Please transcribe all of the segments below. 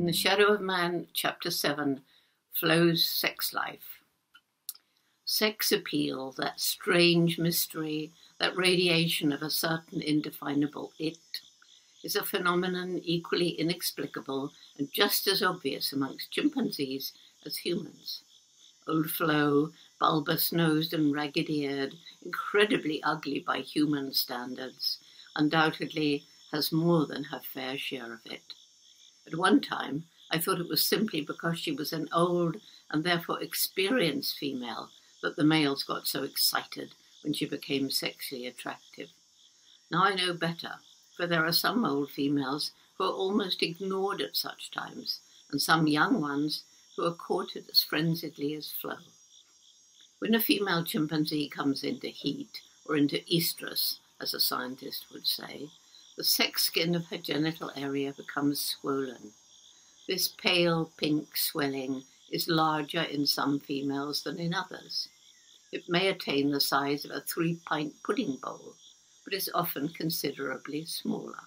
the Shadow of Man, Chapter 7, Flo's sex life. Sex appeal, that strange mystery, that radiation of a certain indefinable it, is a phenomenon equally inexplicable and just as obvious amongst chimpanzees as humans. Old Flo, bulbous-nosed and ragged-eared, incredibly ugly by human standards, undoubtedly has more than her fair share of it. At one time, I thought it was simply because she was an old and therefore experienced female that the males got so excited when she became sexually attractive. Now I know better, for there are some old females who are almost ignored at such times, and some young ones who are courted as frenziedly as Flo. When a female chimpanzee comes into heat, or into estrus, as a scientist would say, the sex skin of her genital area becomes swollen. This pale pink swelling is larger in some females than in others. It may attain the size of a 3-pint pudding bowl, but is often considerably smaller.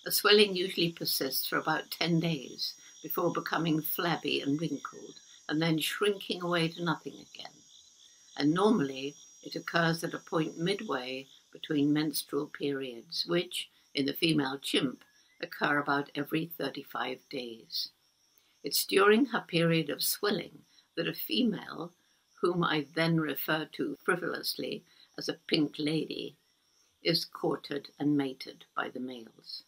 The swelling usually persists for about 10 days before becoming flabby and wrinkled, and then shrinking away to nothing again. And normally it occurs at a point midway between menstrual periods, which, in the female chimp, occur about every 35 days. It's during her period of swelling that a female, whom I then refer to frivolously as a pink lady, is courted and mated by the males.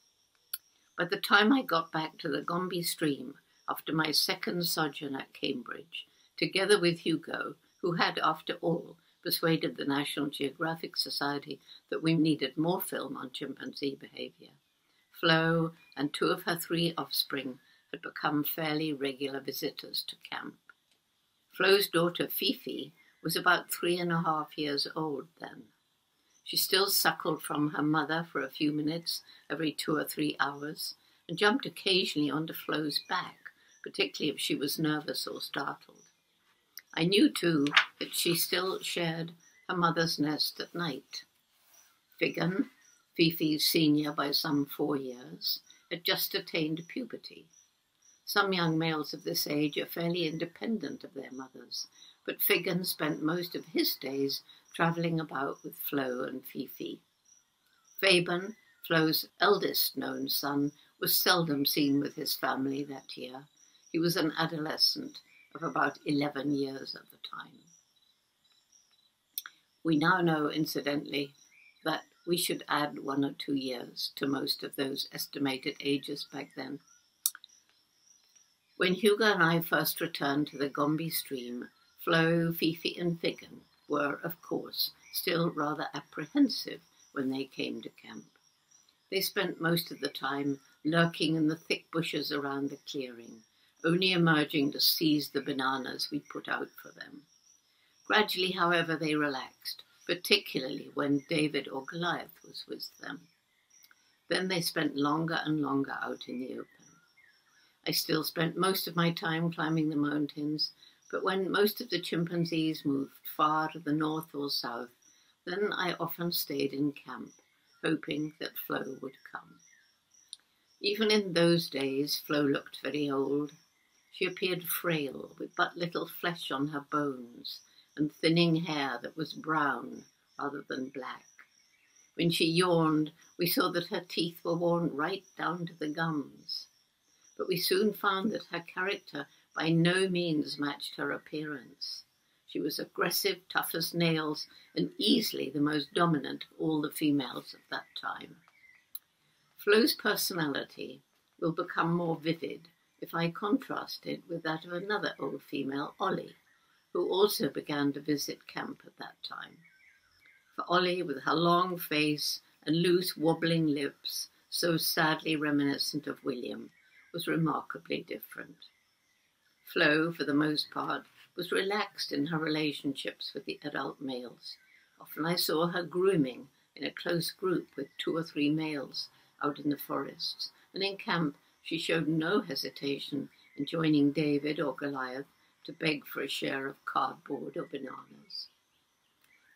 By the time I got back to the Gombe stream after my second sojourn at Cambridge, together with Hugo, who had, after all, persuaded the National Geographic Society that we needed more film on chimpanzee behaviour, Flo and 2 of her 3 offspring had become fairly regular visitors to camp. Flo's daughter Fifi was about 3.5 years old then. She still suckled from her mother for a few minutes every 2 or 3 hours and jumped occasionally onto Flo's back, particularly if she was nervous or startled. I knew, too, that she still shared her mother's nest at night. Figan, Fifi's senior by some 4 years, had just attained puberty. Some young males of this age are fairly independent of their mothers, but Figan spent most of his days travelling about with Flo and Fifi. Fabian, Flo's eldest known son, was seldom seen with his family that year. He was an adolescent of about 11 years at the time. We now know, incidentally, that we should add 1 or 2 years to most of those estimated ages back then. When Hugo and I first returned to the Gombe stream, Flo, Fifi and Figan were, of course, still rather apprehensive when they came to camp. They spent most of the time lurking in the thick bushes around the clearing, only emerging to seize the bananas we put out for them. Gradually, however, they relaxed, particularly when David or Goliath was with them. Then they spent longer and longer out in the open. I still spent most of my time climbing the mountains, but when most of the chimpanzees moved far to the north or south, then I often stayed in camp, hoping that Flo would come. Even in those days, Flo looked very old. She appeared frail, with but little flesh on her bones, and thinning hair that was brown rather than black. When she yawned, we saw that her teeth were worn right down to the gums. But we soon found that her character by no means matched her appearance. She was aggressive, tough as nails, and easily the most dominant of all the females of that time. Flo's personality will become more vivid if I contrast it with that of another old female, Ollie, who also began to visit camp at that time. For Ollie, with her long face and loose, wobbling lips, so sadly reminiscent of William, was remarkably different. Flo, for the most part, was relaxed in her relationships with the adult males. Often I saw her grooming in a close group with 2 or 3 males out in the forests, and in camp she showed no hesitation in joining David or Goliath to beg for a share of cardboard or bananas.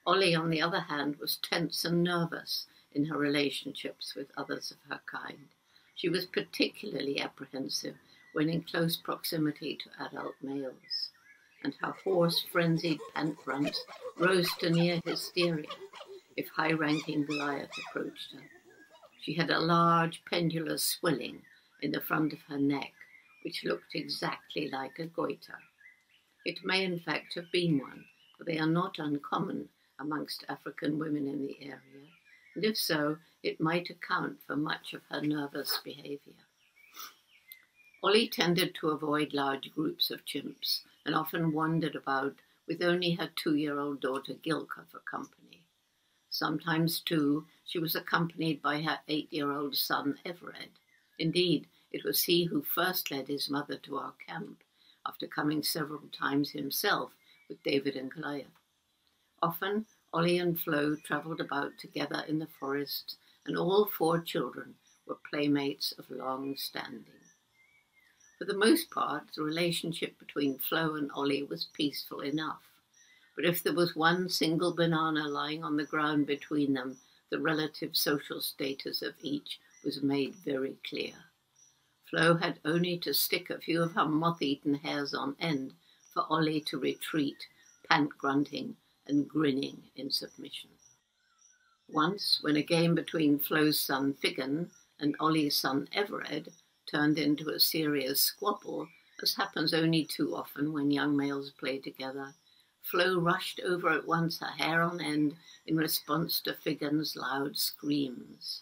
Ollie, on the other hand, was tense and nervous in her relationships with others of her kind, She was particularly apprehensive when in close proximity to adult males, and her hoarse, frenzied pant grunts rose to near hysteria if high-ranking Goliath approached her. She had a large pendulous swelling in the front of her neck, which looked exactly like a goiter. It may in fact have been one, for they are not uncommon amongst African women in the area, and if so, it might account for much of her nervous behaviour. Ollie tended to avoid large groups of chimps and often wandered about with only her 2-year-old daughter Gilka for company. Sometimes, too, she was accompanied by her 8-year-old son Everett. Indeed, it was he who first led his mother to our camp, after coming several times himself with David and Goliath. Often, Ollie and Flo travelled about together in the forests, and all 4 children were playmates of long standing. For the most part, the relationship between Flo and Ollie was peaceful enough, but if there was one single banana lying on the ground between them, the relative social status of each was made very clear. Flo had only to stick a few of her moth-eaten hairs on end for Ollie to retreat, pant-grunting and grinning in submission. Once, when a game between Flo's son Figan and Ollie's son Everett turned into a serious squabble, as happens only too often when young males play together, Flo rushed over at once, her hair on end, in response to Figan's loud screams.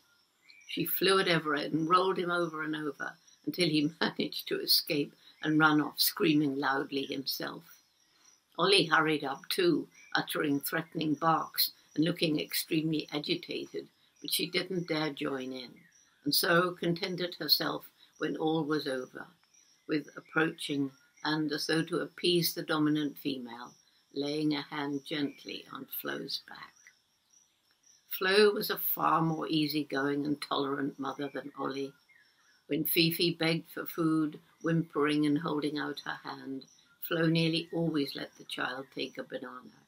She flew at Everett and rolled him over and over until he managed to escape and run off, screaming loudly himself. Ollie hurried up too, uttering threatening barks and looking extremely agitated, but she didn't dare join in, and so contented herself when all was over, with approaching and, as though to appease the dominant female, laying a hand gently on Flo's back. Flo was a far more easygoing and tolerant mother than Ollie. When Fifi begged for food, whimpering and holding out her hand, Flo nearly always let the child take a banana.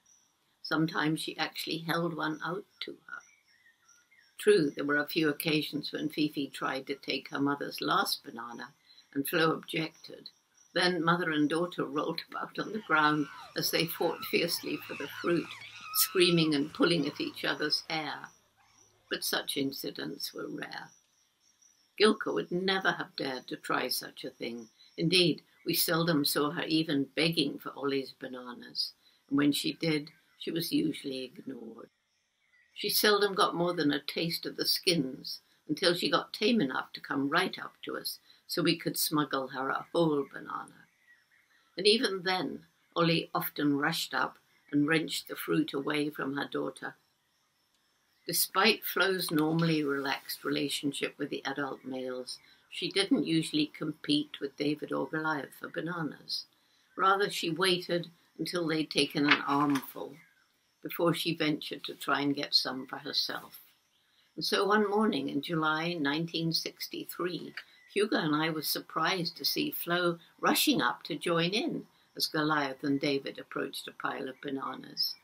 Sometimes she actually held one out to her. True, there were a few occasions when Fifi tried to take her mother's last banana, and Flo objected. Then mother and daughter rolled about on the ground as they fought fiercely for the fruit, screaming and pulling at each other's hair. But such incidents were rare. Gilka would never have dared to try such a thing. Indeed, we seldom saw her even begging for Ollie's bananas, and when she did, she was usually ignored. She seldom got more than a taste of the skins until she got tame enough to come right up to us so we could smuggle her a whole banana. And even then, Ollie often rushed up and wrenched the fruit away from her daughter. Despite Flo's normally relaxed relationship with the adult males, she didn't usually compete with David or Goliath for bananas. Rather, she waited until they'd taken an armful before she ventured to try and get some for herself. And so one morning in July 1963, Hugo and I were surprised to see Flo rushing up to join in as Goliath and David approached a pile of bananas.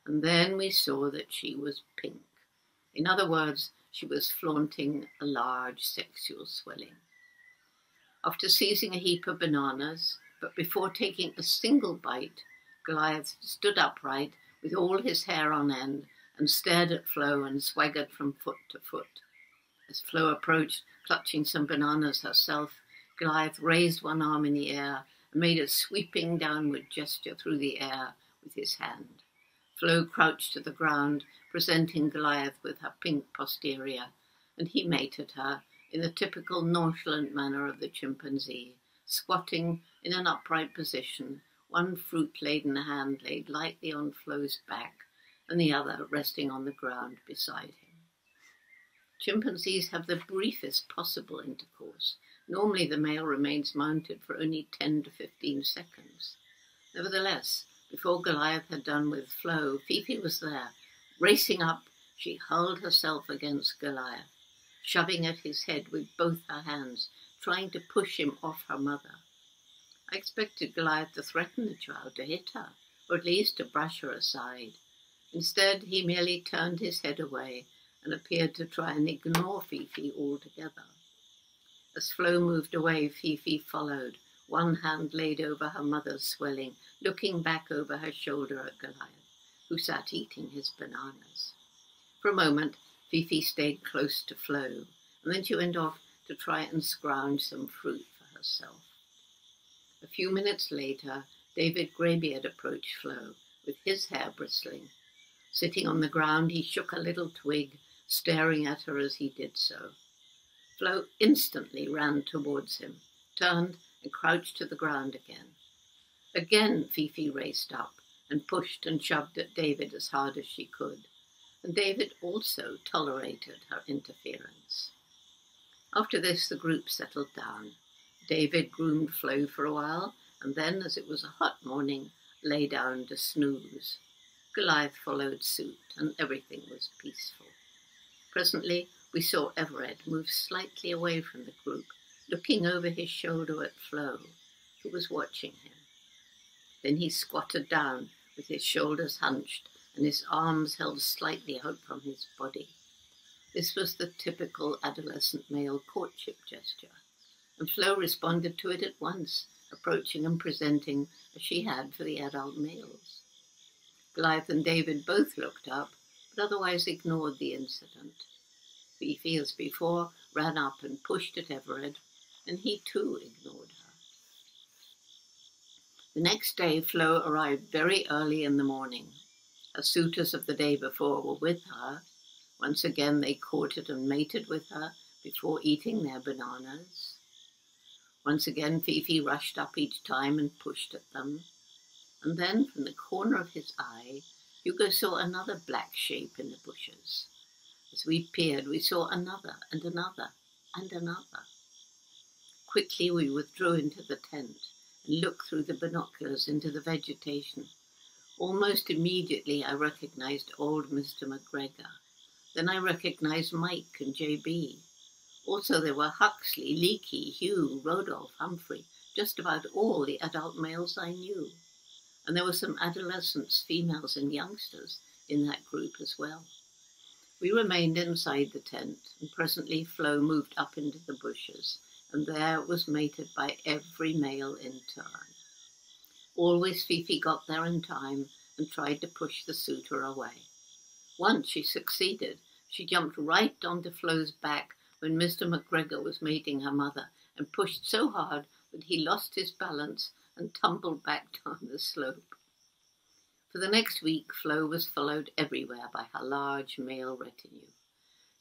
And then we saw that she was pink. In other words, she was flaunting a large sexual swelling. After seizing a heap of bananas, but before taking a single bite, Goliath stood upright with all his hair on end and stared at Flo and swaggered from foot to foot. As Flo approached, clutching some bananas herself, Goliath raised one arm in the air and made a sweeping downward gesture through the air with his hand. Flo crouched to the ground, presenting Goliath with her pink posterior, and he mated her in the typical nonchalant manner of the chimpanzee, squatting in an upright position, one fruit-laden hand laid lightly on Flo's back, and the other resting on the ground beside him. Chimpanzees have the briefest possible intercourse. Normally the male remains mounted for only 10 to 15 seconds. Nevertheless, before Goliath had done with Flo, Fifi was there. Racing up, she hurled herself against Goliath, shoving at his head with both her hands, trying to push him off her mother. I expected Goliath to threaten the child, to hit her, or at least to brush her aside. Instead, he merely turned his head away and appeared to try and ignore Fifi altogether. As Flo moved away, Fifi followed, one hand laid over her mother's swelling, looking back over her shoulder at Goliath, who sat eating his bananas. For a moment, Fifi stayed close to Flo, and then she went off to try and scrounge some fruit for herself. A few minutes later, David Greybeard approached Flo, with his hair bristling. Sitting on the ground, he shook a little twig, staring at her as he did so. Flo instantly ran towards him, turned and crouched to the ground again. Again Fifi raced up and pushed and shoved at David as hard as she could, and David also tolerated her interference. After this, the group settled down. David groomed Flo for a while, and then, as it was a hot morning, lay down to snooze. Goliath followed suit, and everything was peaceful. Presently, we saw Everett move slightly away from the group, looking over his shoulder at Flo, who was watching him. Then he squatted down with his shoulders hunched and his arms held slightly out from his body. This was the typical adolescent male courtship gesture, and Flo responded to it at once, approaching and presenting as she had for the adult males. Goliath and David both looked up, but otherwise ignored the incident. Fifi, as before, ran up and pushed at Everett, and he too ignored her. The next day, Flo arrived very early in the morning. Her suitors of the day before were with her. Once again, they courted and mated with her before eating their bananas. Once again, Fifi rushed up each time and pushed at them. And then, from the corner of his eye, Hugo saw another black shape in the bushes. As we peered, we saw another and another and another. Quickly, we withdrew into the tent and looked through the binoculars into the vegetation. Almost immediately, I recognized old Mr. McGregor. Then I recognized Mike and J.B. Also, there were Huxley, Leakey, Hugh, Rodolph, Humphrey, just about all the adult males I knew. And there were some adolescents, females and youngsters in that group as well. We remained inside the tent, and presently Flo moved up into the bushes, and there was mated by every male in turn. Always Fifi got there in time and tried to push the suitor away. Once she succeeded. She jumped right onto Flo's back when Mr. McGregor was mating her mother and pushed so hard that he lost his balance and tumbled back down the slope. For the next week, Flo was followed everywhere by her large male retinue.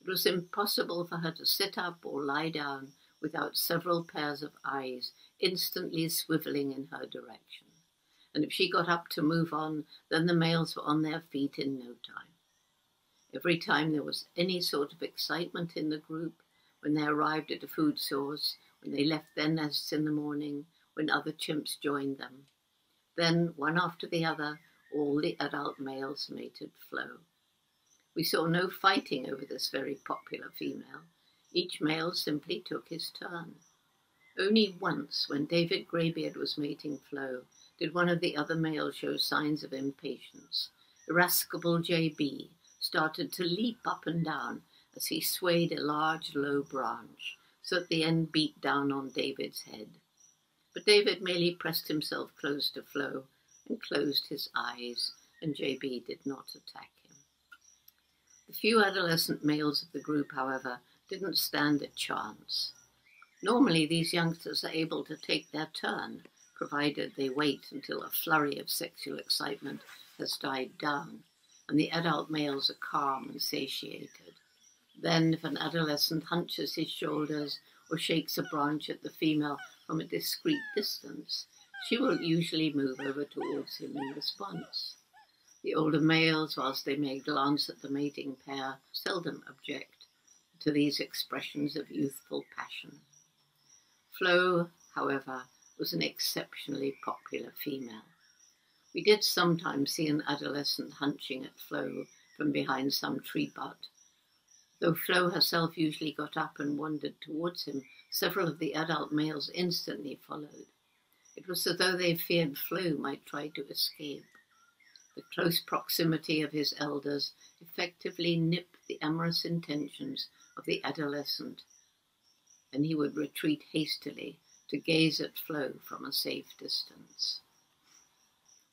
It was impossible for her to sit up or lie down without several pairs of eyes instantly swivelling in her direction. And if she got up to move on, then the males were on their feet in no time. Every time there was any sort of excitement in the group, when they arrived at a food source, when they left their nests in the morning, when other chimps joined them, then, one after the other, all the adult males mated Flo. We saw no fighting over this very popular female. Each male simply took his turn. Only once, when David Greybeard was mating Flo, did one of the other males show signs of impatience. Irascible J.B. started to leap up and down as he swayed a large, low branch, so that the end beat down on David's head. But David merely pressed himself close to Flo and closed his eyes, and J.B. did not attack him. The few adolescent males of the group, however, didn't stand a chance. Normally, these youngsters are able to take their turn, provided they wait until a flurry of sexual excitement has died down, and the adult males are calm and satiated. Then, if an adolescent hunches his shoulders or shakes a branch at the female from a discreet distance, she will usually move over towards him in response. The older males, whilst they may glance at the mating pair, seldom object to these expressions of youthful passion. Flo, however, was an exceptionally popular female. We did sometimes see an adolescent hunching at Flo from behind some tree butt. Though Flo herself usually got up and wandered towards him, several of the adult males instantly followed. It was as though they feared Flo might try to escape. The close proximity of his elders effectively nipped the amorous intentions of the adolescent. and he would retreat hastily to gaze at Flo from a safe distance.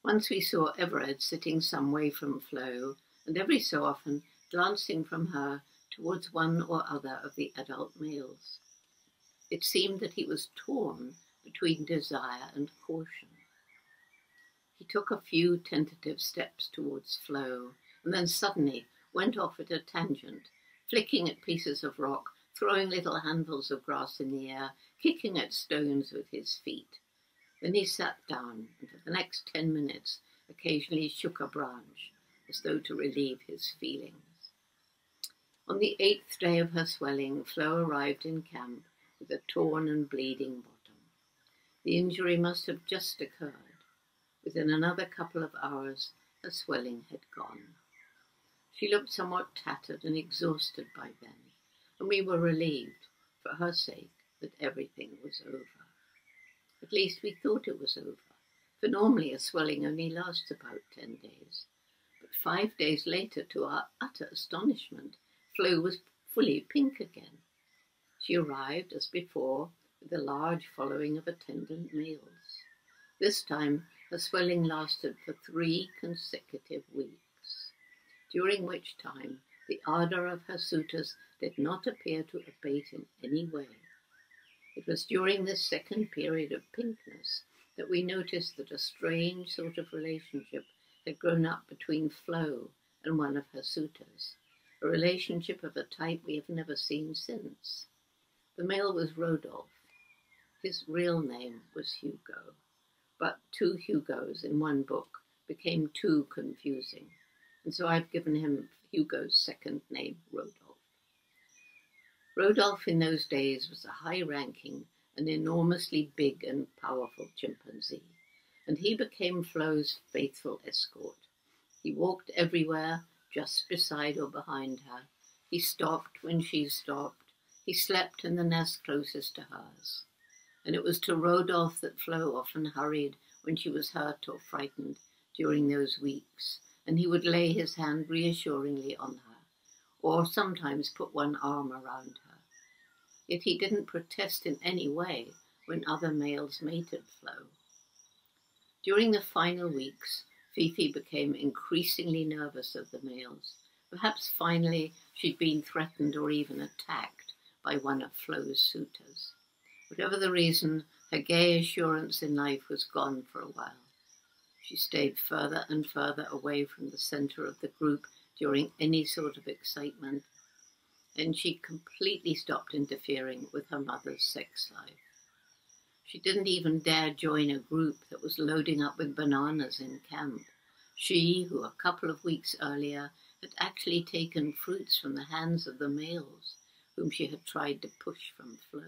Once we saw Everett sitting some way from Flo, and every so often glancing from her towards one or other of the adult males. It seemed that he was torn between desire and caution. He took a few tentative steps towards Flo, and then suddenly went off at a tangent, flicking at pieces of rock, throwing little handfuls of grass in the air, kicking at stones with his feet. Then he sat down, and for the next 10 minutes occasionally shook a branch, as though to relieve his feelings. On the 8th day of her swelling, Flo arrived in camp with a torn and bleeding bottom. The injury must have just occurred. Within another couple of hours, her swelling had gone. She looked somewhat tattered and exhausted by then, and we were relieved, for her sake, that everything was over. At least we thought it was over, for normally a swelling only lasts about 10 days. But 5 days later, to our utter astonishment, Flo was fully pink again. She arrived, as before, with a large following of attendant males. This time, her swelling lasted for 3 consecutive weeks, during which time the ardour of her suitors did not appear to abate in any way. It was during this second period of pinkness that we noticed that a strange sort of relationship had grown up between Flo and one of her suitors, a relationship of a type we have never seen since. The male was Rodolphe. His real name was Hugo, but 2 Hugos in one book became too confusing, and so I've given him Hugo's second name, Rodolphe. Rodolphe in those days was a high-ranking and enormously big and powerful chimpanzee, and he became Flo's faithful escort. He walked everywhere, just beside or behind her. He stopped when she stopped. He slept in the nest closest to hers. And it was to Rodolphe that Flo often hurried when she was hurt or frightened during those weeks, and he would lay his hand reassuringly on her, or sometimes put one arm around her. Yet he didn't protest in any way when other males mated Flo. During the final weeks, Fifi became increasingly nervous of the males. Perhaps finally she'd been threatened or even attacked by one of Flo's suitors. Whatever the reason, her gay assurance in life was gone for a while. She stayed further and further away from the centre of the group during any sort of excitement, and she completely stopped interfering with her mother's sex life. She didn't even dare join a group that was loading up with bananas in camp. She, who a couple of weeks earlier had actually taken fruits from the hands of the males, whom she had tried to push from Flo.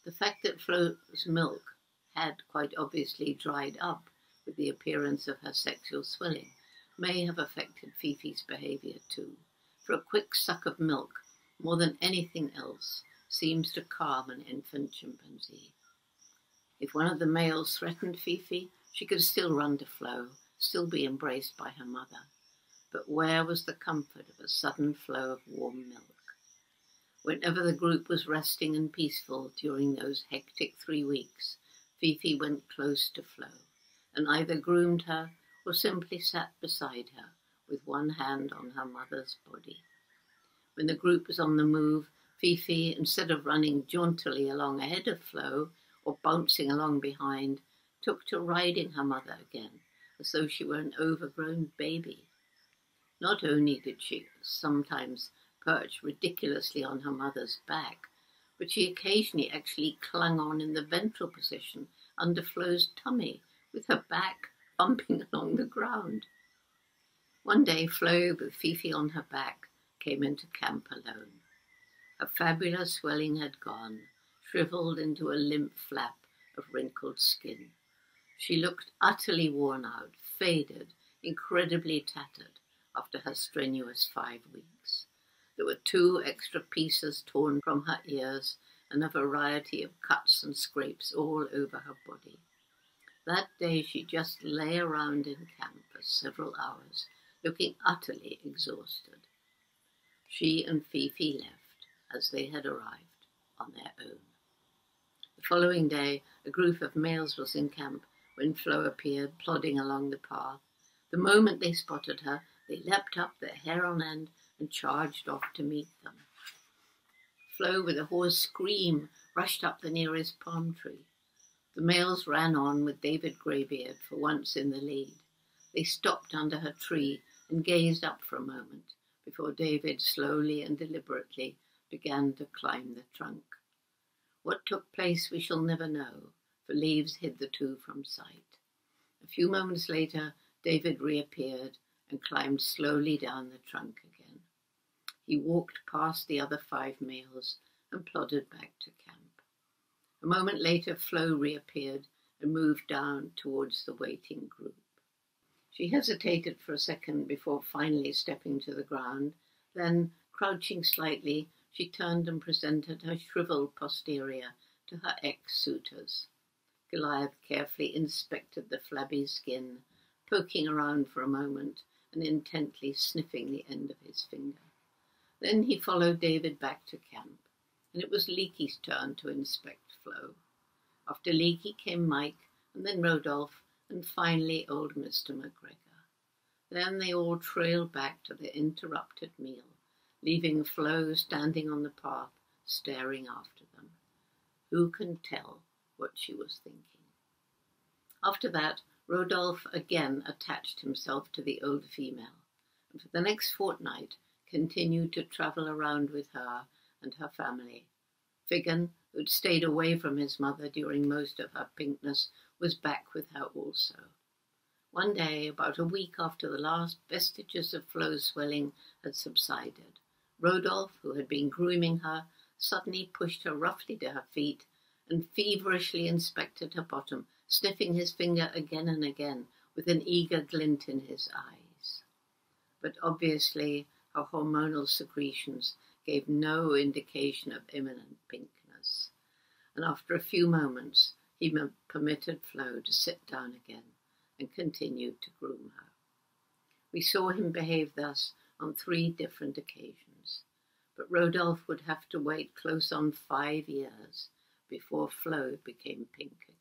The fact that Flo's milk had quite obviously dried up with the appearance of her sexual swelling may have affected Fifi's behaviour too, for a quick suck of milk, more than anything else, seems to calm an infant chimpanzee. If one of the males threatened Fifi, she could still run to Flo, still be embraced by her mother. But where was the comfort of a sudden flow of warm milk? Whenever the group was resting and peaceful during those hectic 3 weeks, Fifi went close to Flo, and either groomed her or simply sat beside her with one hand on her mother's body. When the group was on the move, Fifi, instead of running jauntily along ahead of Flo or bouncing along behind, took to riding her mother again, as though she were an overgrown baby. Not only did she sometimes perch ridiculously on her mother's back, but she occasionally actually clung on in the ventral position under Flo's tummy, with her back bumping along the ground. One day, Flo, with Fifi on her back, came into camp alone. Her fabulous swelling had gone, shriveled into a limp flap of wrinkled skin. She looked utterly worn out, faded, incredibly tattered after her strenuous 5 weeks. There were 2 extra pieces torn from her ears and a variety of cuts and scrapes all over her body. That day she just lay around in camp for several hours, looking utterly exhausted. She and Fifi left, as they had arrived, on their own. The following day, a group of males was in camp when Flo appeared, plodding along the path. The moment they spotted her, they leapt up, their hair on end, and charged off to meet them. Flo, with a hoarse scream, rushed up the nearest palm tree. The males ran on with David Greybeard for once in the lead. They stopped under her tree and gazed up for a moment before David slowly and deliberately began to climb the trunk. What took place we shall never know, for leaves hid the two from sight. A few moments later, David reappeared and climbed slowly down the trunk again. He walked past the other 5 males and plodded back to camp. A moment later, Flo reappeared and moved down towards the waiting group. She hesitated for a second before finally stepping to the ground. Then, crouching slightly, she turned and presented her shriveled posterior to her ex-suitors. Goliath carefully inspected the flabby skin, poking around for a moment and intently sniffing the end of his finger. Then he followed David back to camp, and it was Leaky's turn to inspect Flo. After Leaky came Mike, and then Rodolphe, and finally old Mr. McGregor. Then they all trailed back to their interrupted meal, leaving Flo standing on the path, staring after them. Who can tell what she was thinking? After that, Rodolphe again attached himself to the old female, and for the next fortnight continued to travel around with her and her family. Figan, who'd stayed away from his mother during most of her pinkness, was back with her also. One day, about a week after the last vestiges of Flo's swelling had subsided, Rodolphe, who had been grooming her, suddenly pushed her roughly to her feet and feverishly inspected her bottom, sniffing his finger again and again with an eager glint in his eyes. But obviously her hormonal secretions gave no indication of imminent pinkness, and after a few moments he permitted Flo to sit down again and continued to groom her. We saw him behave thus on 3 different occasions, but Rodolphe would have to wait close on 5 years before Flo became pink again.